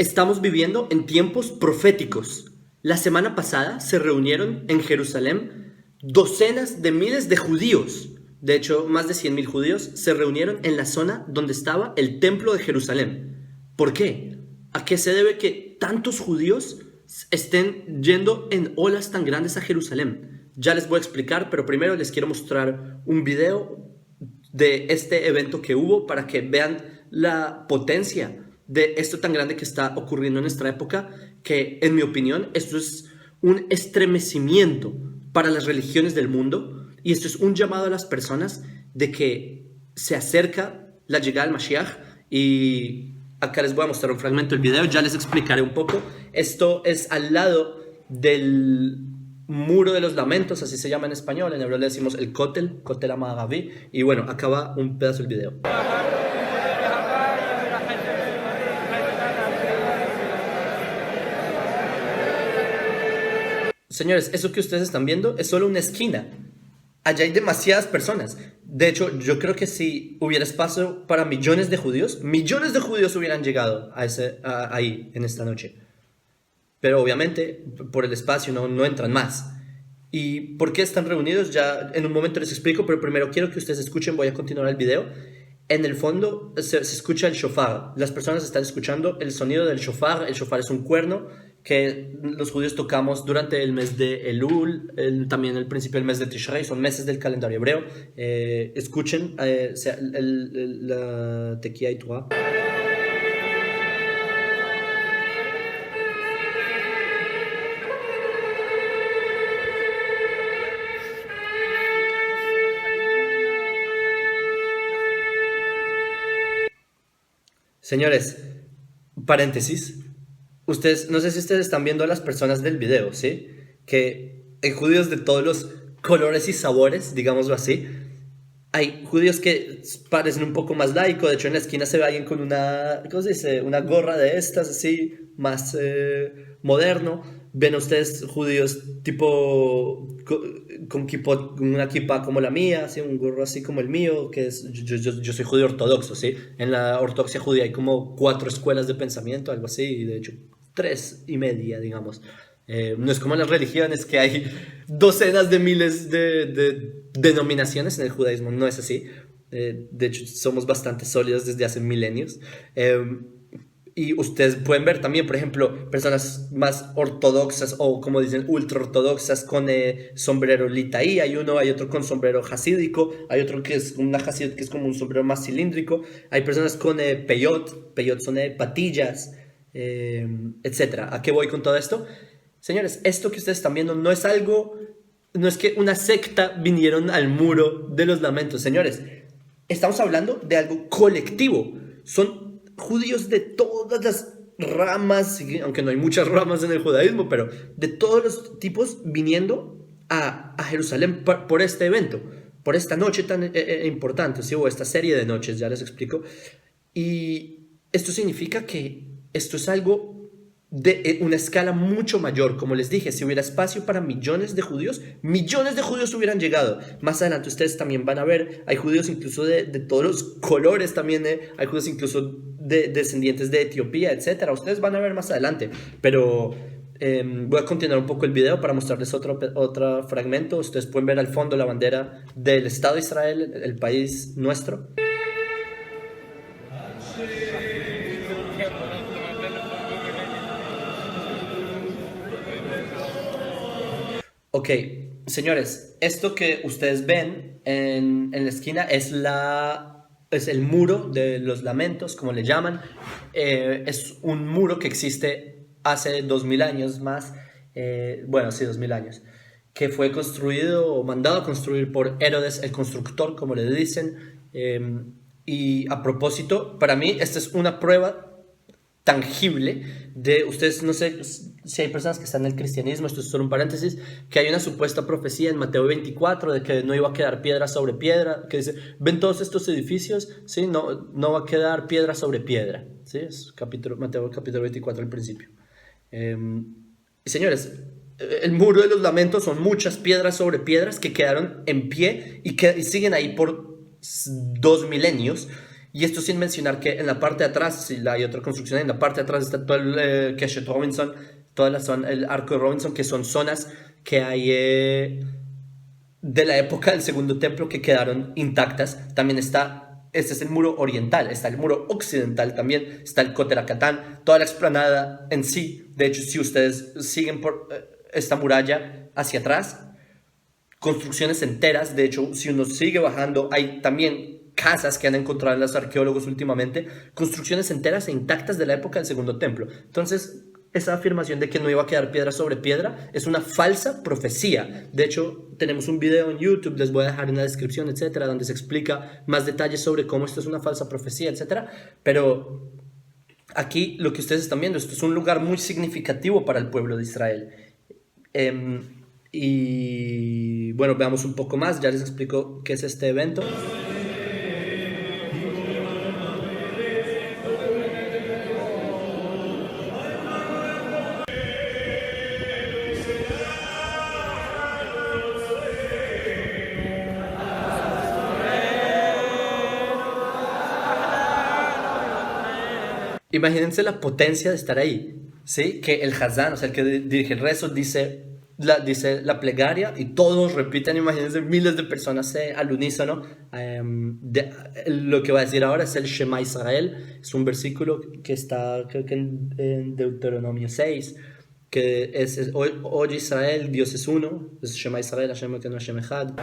Estamos viviendo en tiempos proféticos. La semana pasada se reunieron en Jerusalén docenas de miles de judíos. De hecho, más de 100.000 judíos se reunieron en la zona donde estaba el templo de Jerusalén. ¿Por qué? ¿A qué se debe que tantos judíos estén yendo en olas tan grandes a Jerusalén? Ya les voy a explicar, pero primero les quiero mostrar un video de este evento que hubo para que vean la potencia de esto tan grande que está ocurriendo en nuestra época, que en mi opinión esto es un estremecimiento para las religiones del mundo, y esto es un llamado a las personas de que se acerca la llegada del Mashiach. Y acá les voy a mostrar un fragmento del video, ya les explicaré un poco. Esto es al lado del Muro de los Lamentos, así se llama en español, en hebreo le decimos el Kotel HaMaaravi, y bueno, acá va un pedazo del video. Señores, eso que ustedes están viendo es solo una esquina. Allá hay demasiadas personas. De hecho, yo creo que si hubiera espacio para millones de judíos hubieran llegado ahí en esta noche. Pero obviamente, por el espacio no entran más. ¿Y por qué están reunidos? Ya en un momento les explico, pero primero quiero que ustedes escuchen, voy a continuar el video. En el fondo se escucha el shofar. Las personas están escuchando el sonido del shofar. El shofar es un cuerno que los judíos tocamos durante el mes de Elul, también el principio del mes de Tishrei, son meses del calendario hebreo. Escuchen la tequía y Torah. Señores, paréntesis. Ustedes, no sé si ustedes están viendo a las personas del video, ¿sí? Que hay judíos de todos los colores y sabores, digámoslo así. Hay judíos que parecen un poco más laico. De hecho, en la esquina se ve alguien con una, ¿cómo se dice? Una gorra de estas, así, más moderno. Ven ustedes judíos tipo con una kippah como la mía, ¿sí? Un gorro así como el mío, que es, yo soy judío ortodoxo, ¿sí? En la ortodoxia judía hay como 4 escuelas de pensamiento, algo así, y de hecho 3 y media, digamos. No es como en las religiones que hay docenas de miles de denominaciones. En el judaísmo no es así. De hecho, somos bastante sólidos desde hace milenios. Y ustedes pueden ver también, por ejemplo, personas más ortodoxas o como dicen, ultra ortodoxas con sombrero litaí. Hay otro con sombrero hasídico, hay otro que es una hasid que es como un sombrero más cilíndrico. Hay personas con peyot son patillas, etc. ¿A qué voy con todo esto? Señores, esto que ustedes están viendo no es que una secta vinieron al muro de los lamentos. Señores, estamos hablando de algo colectivo. Son judíos de todas las ramas, aunque no hay muchas ramas en el judaísmo, pero de todos los tipos viniendo a Jerusalén por este evento, por esta noche tan importante, ¿sí? O esta serie de noches, ya les explico. Y esto significa que esto es algo de una escala mucho mayor. Como les dije, si hubiera espacio para millones de judíos hubieran llegado. Más adelante ustedes también van a ver, hay judíos incluso de todos los colores también, hay judíos incluso de descendientes de Etiopía, etc. Ustedes van a ver más adelante, pero voy a continuar un poco el video para mostrarles otro fragmento. Ustedes pueden ver al fondo la bandera del Estado de Israel, el país nuestro. Ok, señores, esto que ustedes ven en la esquina es el muro de los lamentos, como le llaman. Es un muro que existe hace 2000 años más, bueno, sí, 2000 años, que fue construido o mandado a construir por Herodes el constructor, como le dicen. Y a propósito, para mí esta es una prueba tangible de ustedes. No sé si hay personas que están en el cristianismo, esto es solo un paréntesis, que hay una supuesta profecía en Mateo 24 de que no iba a quedar piedra sobre piedra, que dice, ven todos estos edificios, ¿sí? No va a quedar piedra sobre piedra, ¿sí? Es Mateo capítulo 24 al principio. Señores, el muro de los lamentos son muchas piedras sobre piedras que quedaron en pie y siguen ahí por 2 milenios. Y esto sin mencionar que en la parte de atrás, si hay otra construcción, en la parte de atrás está todo el Keshet Robinson, toda la zona, el arco de Robinson, que son zonas que hay de la época del Segundo Templo que quedaron intactas. También está, este es el muro oriental, está el muro occidental también, está el Koterakatán, toda la explanada en sí. De hecho, si ustedes siguen por esta muralla hacia atrás, construcciones enteras. De hecho, si uno sigue bajando, hay también casas que han encontrado los arqueólogos últimamente, construcciones enteras e intactas de la época del Segundo Templo. Entonces, esa afirmación de que no iba a quedar piedra sobre piedra es una falsa profecía. De hecho, tenemos un video en YouTube, les voy a dejar en la descripción, etcétera, donde se explica más detalles sobre cómo esto es una falsa profecía, etcétera. Pero aquí lo que ustedes están viendo, esto es un lugar muy significativo para el pueblo de Israel. Y bueno, veamos un poco más, ya les explico qué es este evento. Imagínense la potencia de estar ahí, ¿sí? Que el Hazán, o sea, el que dirige el rezo, dice la plegaria y todos repiten, imagínense, miles de personas al unísono. Lo que va a decir ahora es el Shema Israel, es un versículo que está, creo que en Deuteronomio 6, que es oye Israel, Dios es uno, es Shema Israel, Hashem Elokeinu Hashem Echad.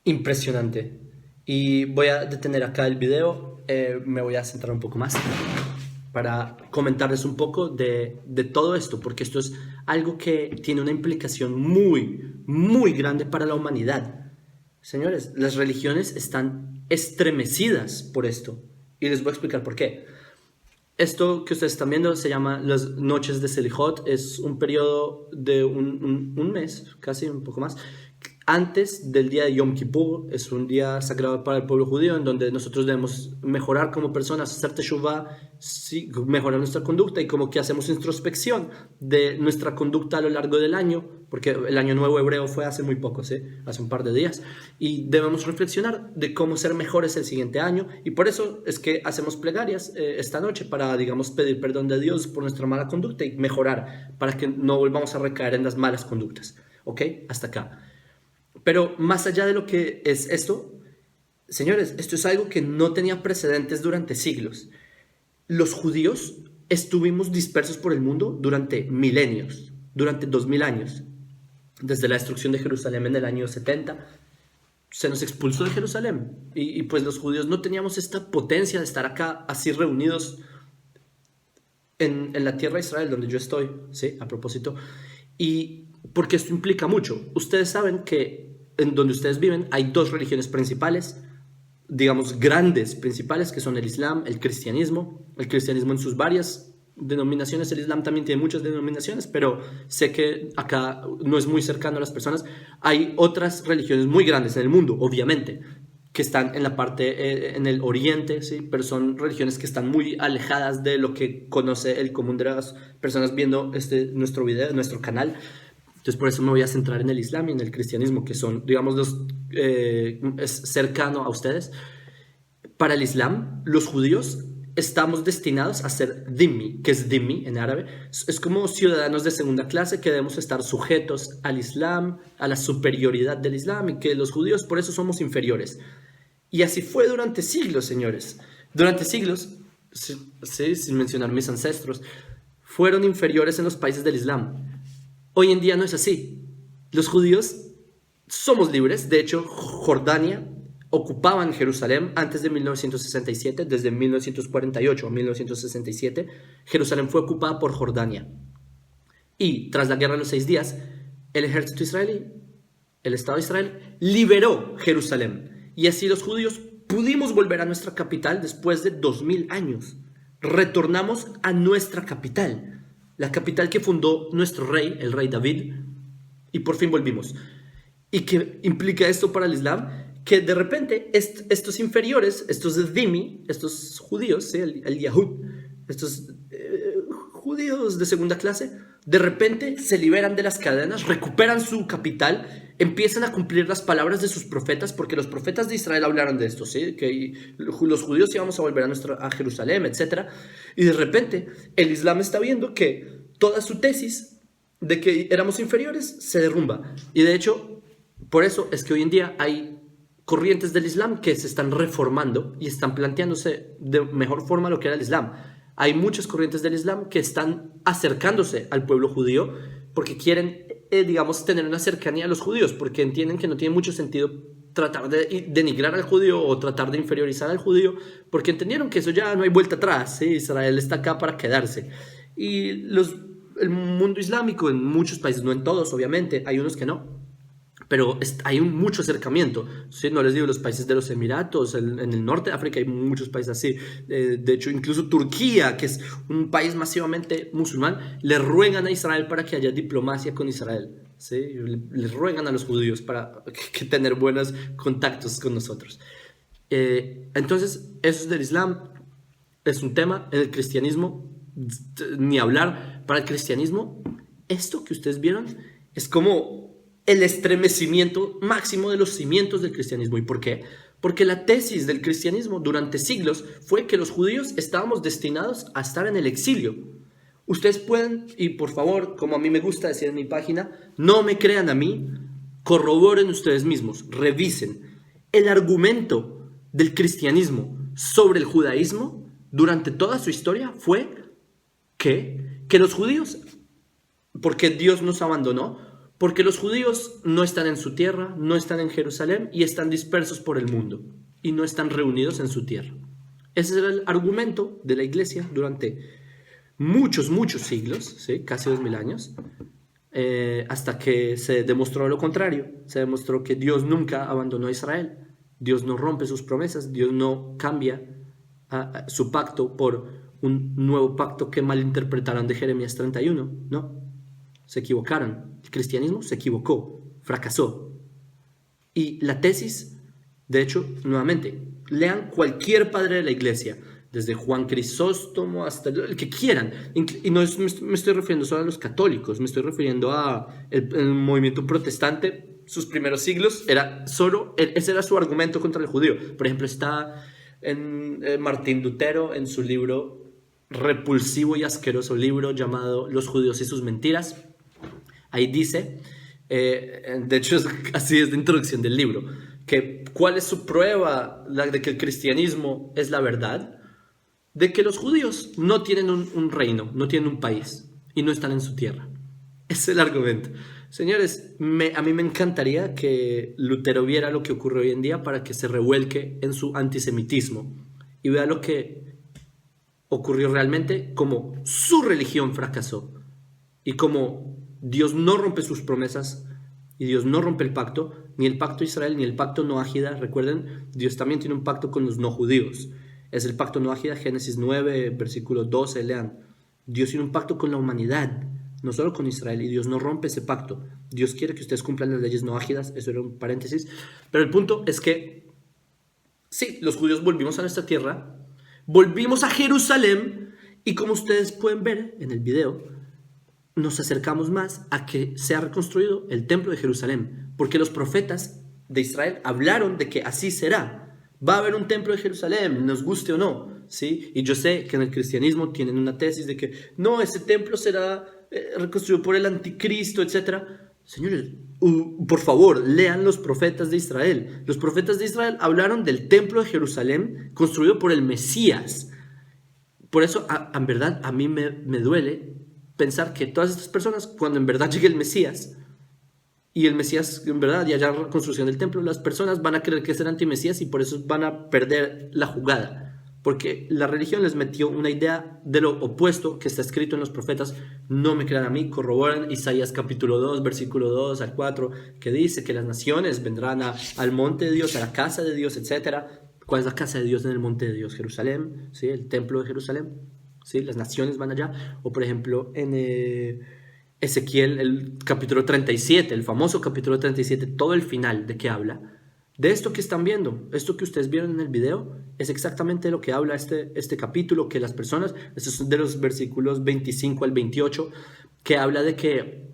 Impresionante. Y voy a detener acá el video, me voy a centrar un poco más para comentarles un poco de todo esto, porque esto es algo que tiene una implicación muy, muy grande para la humanidad. Señores, las religiones están estremecidas por esto, y les voy a explicar por qué. Esto que ustedes están viendo se llama las noches de Selichot, es un periodo de un mes, casi un poco más, antes del día de Yom Kippur. Es un día sagrado para el pueblo judío en donde nosotros debemos mejorar como personas, hacer teshuvah, sí, mejorar nuestra conducta, y como que hacemos introspección de nuestra conducta a lo largo del año, porque el año nuevo hebreo fue hace muy poco, ¿sí? Hace un par de días, y debemos reflexionar de cómo ser mejores el siguiente año, y por eso es que hacemos plegarias esta noche para, digamos, pedir perdón de Dios por nuestra mala conducta y mejorar para que no volvamos a recaer en las malas conductas, ¿ok? Hasta acá. Pero más allá de lo que es esto, señores, esto es algo que no tenía precedentes durante siglos. Los judíos estuvimos dispersos por el mundo durante milenios, durante 2000 años. Desde la destrucción de Jerusalén en el año 70, se nos expulsó de Jerusalén. Y pues los judíos no teníamos esta potencia de estar acá así reunidos en la tierra de Israel, donde yo estoy, ¿sí? A propósito. Y porque esto implica mucho. Ustedes saben que en donde ustedes viven hay dos religiones principales, digamos grandes principales, que son el Islam, el cristianismo en sus varias denominaciones. El Islam también tiene muchas denominaciones, pero sé que acá no es muy cercano a las personas. Hay otras religiones muy grandes en el mundo, obviamente, que están en la parte, en el oriente, ¿sí? Pero son religiones que están muy alejadas de lo que conoce el común de las personas viendo nuestro video, nuestro canal. Entonces por eso me voy a centrar en el Islam y en el cristianismo, que son, digamos, es cercano a ustedes. Para el Islam, los judíos estamos destinados a ser dhimmi, que es dhimmi en árabe. Es como ciudadanos de segunda clase que debemos estar sujetos al Islam, a la superioridad del Islam, y que los judíos por eso somos inferiores. Y así fue durante siglos, señores. Durante siglos, sí, sin mencionar mis ancestros, fueron inferiores en los países del Islam. Hoy en día no es así. Los judíos somos libres. De hecho, Jordania ocupaban Jerusalén antes de 1967. Desde 1948 a 1967, Jerusalén fue ocupada por Jordania. Y tras la Guerra de los 6 días, el ejército israelí, el Estado de Israel, liberó Jerusalén. Y así los judíos pudimos volver a nuestra capital después de 2000 años. Retornamos a nuestra capital. La capital que fundó nuestro rey, el rey David, y por fin volvimos. ¿Y qué implica esto para el Islam? Que de repente estos inferiores, estos dhimmi, estos judíos, ¿sí? el Yahud, estos judíos de segunda clase, de repente se liberan de las cadenas, recuperan su capital, empiezan a cumplir las palabras de sus profetas, porque los profetas de Israel hablaron de esto, ¿sí? Que los judíos íbamos a volver a Jerusalén, etc. Y de repente el Islam está viendo que toda su tesis de que éramos inferiores se derrumba. Y de hecho, por eso es que hoy en día hay corrientes del Islam que se están reformando y están planteándose de mejor forma lo que era el Islam. Hay muchas corrientes del Islam que están acercándose al pueblo judío porque quieren, digamos, tener una cercanía a los judíos, porque entienden que no tiene mucho sentido tratar de denigrar al judío o tratar de inferiorizar al judío, porque entendieron que eso ya no hay vuelta atrás, ¿sí? Israel está acá para quedarse. Y el mundo islámico en muchos países, no en todos obviamente, hay unos que no, pero hay mucho acercamiento, ¿sí? No les digo los países de los Emiratos, en el norte de África hay muchos países así, de hecho incluso Turquía, que es un país masivamente musulmán, le ruegan a Israel para que haya diplomacia con Israel, ¿sí? Les ruegan a los judíos para que tener buenos contactos con nosotros. Entonces, eso es del Islam, es un tema. En el cristianismo, ni hablar. Para el cristianismo, esto que ustedes vieron es como el estremecimiento máximo de los cimientos del cristianismo. ¿Y por qué? Porque la tesis del cristianismo durante siglos fue que los judíos estábamos destinados a estar en el exilio. Ustedes pueden, y por favor, como a mí me gusta decir en mi página, no me crean a mí, corroboren ustedes mismos, revisen. El argumento del cristianismo sobre el judaísmo durante toda su historia fue que los judíos, porque Dios nos abandonó, porque los judíos no están en su tierra, no están en Jerusalén y están dispersos por el mundo y no están reunidos en su tierra. Ese era el argumento de la iglesia durante muchos siglos, ¿sí? Casi 2000 años, hasta que se demostró lo contrario. Se demostró que Dios nunca abandonó a Israel, Dios no rompe sus promesas, Dios no cambia su pacto por un nuevo pacto que malinterpretaron de Jeremías 31, no, se equivocaron. El cristianismo se equivocó, fracasó. Y la tesis, de hecho, nuevamente, lean cualquier padre de la iglesia, desde Juan Crisóstomo hasta el que quieran. Y no me estoy refiriendo solo a los católicos, me estoy refiriendo a el movimiento protestante. Sus primeros siglos ese era su argumento contra el judío. Por ejemplo, está en Martín Lutero en su libro, repulsivo y asqueroso libro llamado Los judíos y sus mentiras. Ahí dice, de hecho así es la introducción del libro, que cuál es su prueba de que el cristianismo es la verdad, de que los judíos no tienen un reino, no tienen un país y no están en su tierra. Ese es el argumento. Señores, a mí me encantaría que Lutero viera lo que ocurre hoy en día para que se revuelque en su antisemitismo y vea lo que ocurrió realmente, como su religión fracasó y como Dios no rompe sus promesas y Dios no rompe el pacto, ni el pacto de Israel, ni el pacto noágida. Recuerden, Dios también tiene un pacto con los no judíos. Es el pacto noágida, Génesis 9, versículo 12, lean. Dios tiene un pacto con la humanidad, no solo con Israel, y Dios no rompe ese pacto. Dios quiere que ustedes cumplan las leyes noágidas, eso era un paréntesis. Pero el punto es que, sí, los judíos volvimos a nuestra tierra, volvimos a Jerusalén, y como ustedes pueden ver en el video, nos acercamos más a que sea reconstruido el templo de Jerusalén, porque los profetas de Israel hablaron de que así será. Va a haber un templo de Jerusalén, nos guste o no, ¿sí? Y yo sé que en el cristianismo tienen una tesis de que no, ese templo será reconstruido por el anticristo, etc. Señores, por favor, lean los profetas de Israel. Los profetas de Israel hablaron del templo de Jerusalén construido por el Mesías. Por eso, en verdad, a mí me duele pensar que todas estas personas, cuando en verdad llegue el Mesías, y el Mesías en verdad y haya construcción del templo, las personas van a creer que es el antimesías y por eso van a perder la jugada, porque la religión les metió una idea de lo opuesto que está escrito en los profetas. No me crean a mí, corroboran Isaías capítulo 2, versículo 2 al 4, que dice que las naciones vendrán al monte de Dios, a la casa de Dios, etc. ¿Cuál es la casa de Dios en el monte de Dios? Jerusalén, ¿sí? El templo de Jerusalén, ¿sí? Las naciones van allá. O por ejemplo en Ezequiel, el capítulo 37, el famoso capítulo 37, todo el final de qué habla. De esto que están viendo, esto que ustedes vieron en el video, es exactamente lo que habla este capítulo, que las personas, estos son de los versículos 25 al 28, que habla de que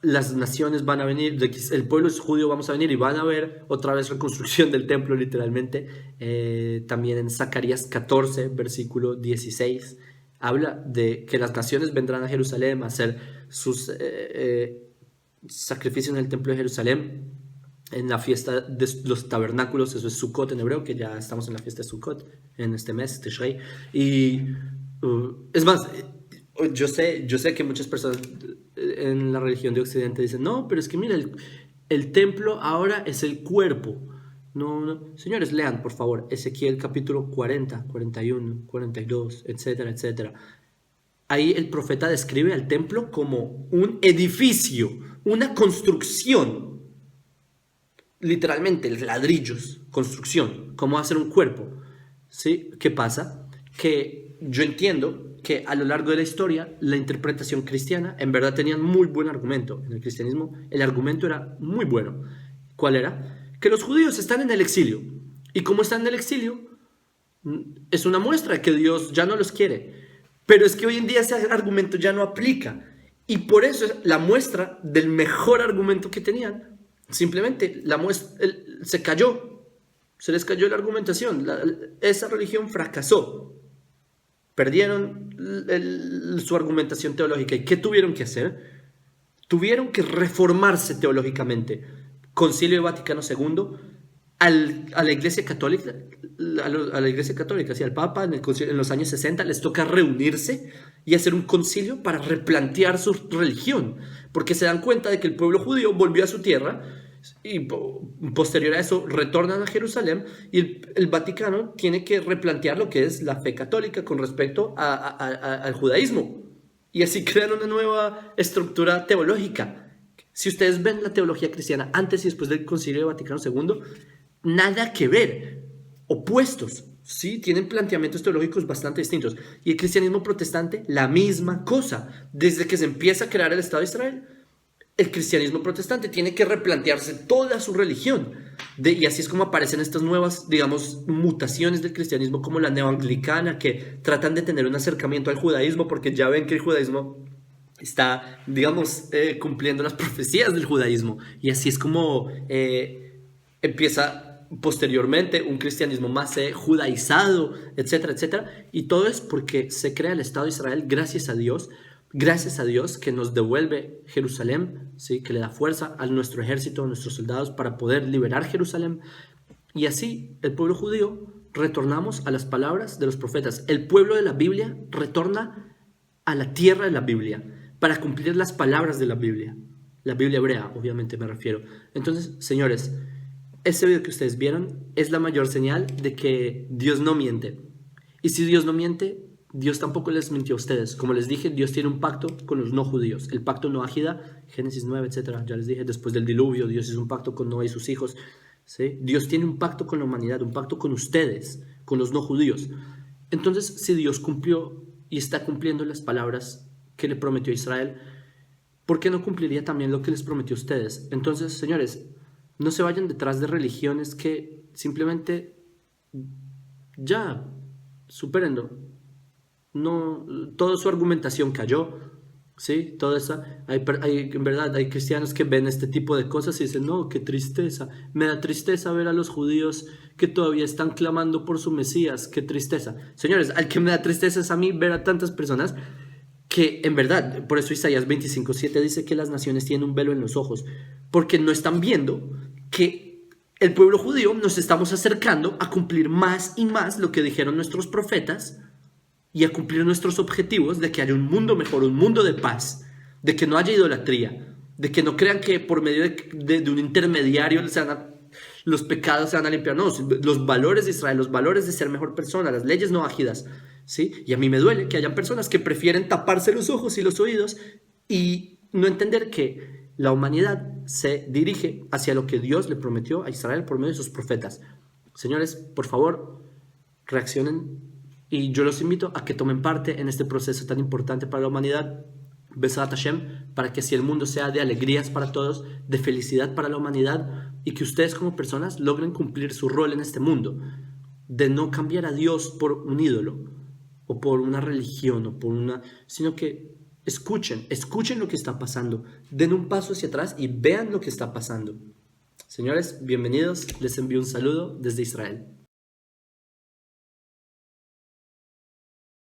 las naciones van a venir, de que el pueblo judío vamos a venir y van a ver otra vez reconstrucción del templo literalmente. También en Zacarías 14, versículo 16, habla de que las naciones vendrán a Jerusalén a hacer sus sacrificios en el templo de Jerusalén, en la fiesta de los tabernáculos, eso es Sukkot en hebreo, que ya estamos en la fiesta de Sukkot en este mes, Tishrei. Y es más, yo sé que muchas personas en la religión de Occidente dicen, no, pero es que mira, el templo ahora es el cuerpo. No, no. Señores, lean, por favor, Ezequiel capítulo 40, 41, 42, etcétera, etcétera. Ahí el profeta describe al templo como un edificio, una construcción. Literalmente, ladrillos, construcción, cómo hacer un cuerpo. ¿Sí? ¿Qué pasa? Que yo entiendo que a lo largo de la historia, la interpretación cristiana en verdad tenían muy buen argumento. En el cristianismo el argumento era muy bueno. ¿Cuál era? Que los judíos están en el exilio. Y como están en el exilio, es una muestra de que Dios ya no los quiere. Pero es que hoy en día ese argumento ya no aplica. Y por eso es la muestra del mejor argumento que tenían. Simplemente se cayó, se les cayó la argumentación, esa religión fracasó, perdieron su argumentación teológica. ¿Y qué tuvieron que hacer? Tuvieron que reformarse teológicamente. Concilio Vaticano II, a la Iglesia Católica, a la Iglesia Católica, al Papa en los años 60 les toca reunirse y hacer un concilio para replantear su religión, porque se dan cuenta de que el pueblo judío volvió a su tierra y posterior a eso retornan a Jerusalén y el Vaticano tiene que replantear lo que es la fe católica con respecto al judaísmo, y así crean una nueva estructura teológica. Si ustedes ven la teología cristiana antes y después del Concilio Vaticano II, nada que ver, opuestos, ¿sí? Tienen planteamientos teológicos bastante distintos. Y el cristianismo protestante, la misma cosa. Desde que se empieza a crear el Estado de Israel, el cristianismo protestante tiene que replantearse toda su religión. Y así es como aparecen estas nuevas, digamos, mutaciones del cristianismo, como la neoanglicana, que tratan de tener un acercamiento al judaísmo, porque ya ven que el judaísmo está, digamos, cumpliendo las profecías del judaísmo. Y así es como empieza posteriormente un cristianismo más judaizado, etcétera, etcétera. Y todo es porque se crea el Estado de Israel gracias a Dios que nos devuelve Jerusalén, ¿sí? Que le da fuerza a nuestro ejército, a nuestros soldados para poder liberar Jerusalén. Y así el pueblo judío retornamos a las palabras de los profetas. El pueblo de la Biblia retorna a la tierra de la Biblia para cumplir las palabras de la Biblia hebrea, obviamente me refiero. Entonces, señores, ese video que ustedes vieron es la mayor señal de que Dios no miente. Y si Dios no miente, Dios tampoco les mintió a ustedes. Como les dije, Dios tiene un pacto con los no judíos. El pacto noájida, Génesis 9, etc. Ya les dije, después del diluvio, Dios hizo un pacto con Noé y sus hijos. ¿Sí? Dios tiene un pacto con la humanidad, un pacto con ustedes, con los no judíos. Entonces, si Dios cumplió y está cumpliendo las palabras que le prometió a Israel, ¿por qué no cumpliría también lo que les prometió a ustedes? Entonces, señores, no se vayan detrás de religiones que simplemente ya supérenlo. No, toda su argumentación cayó, ¿sí? Toda esa, en verdad hay cristianos que ven este tipo de cosas y dicen, no, qué tristeza, me da tristeza ver a los judíos que todavía están clamando por su Mesías, qué tristeza. Señores, al que me da tristeza es a mí ver a tantas personas que en verdad, por eso Isaías 25:7 dice que las naciones tienen un velo en los ojos, porque no están viendo que el pueblo judío nos estamos acercando a cumplir más y más lo que dijeron nuestros profetas y a cumplir nuestros objetivos de que haya un mundo mejor, un mundo de paz, de que no haya idolatría, de que no crean que por medio de un intermediario los pecados se van a limpiar. No, los valores de Israel, los valores de ser mejor persona, las leyes no ágidas, ¿sí? Y a mí me duele que hayan personas que prefieren taparse los ojos y los oídos y no entender que la humanidad se dirige hacia lo que Dios le prometió a Israel por medio de sus profetas. Señores, por favor, reaccionen y yo los invito a que tomen parte en este proceso tan importante para la humanidad. Besat Hashem, para que así el mundo sea de alegrías para todos, de felicidad para la humanidad, y que ustedes como personas logren cumplir su rol en este mundo, de no cambiar a Dios por un ídolo, o por una religión, sino que escuchen lo que está pasando, den un paso hacia atrás y vean lo que está pasando. Señores, bienvenidos, les envío un saludo desde Israel.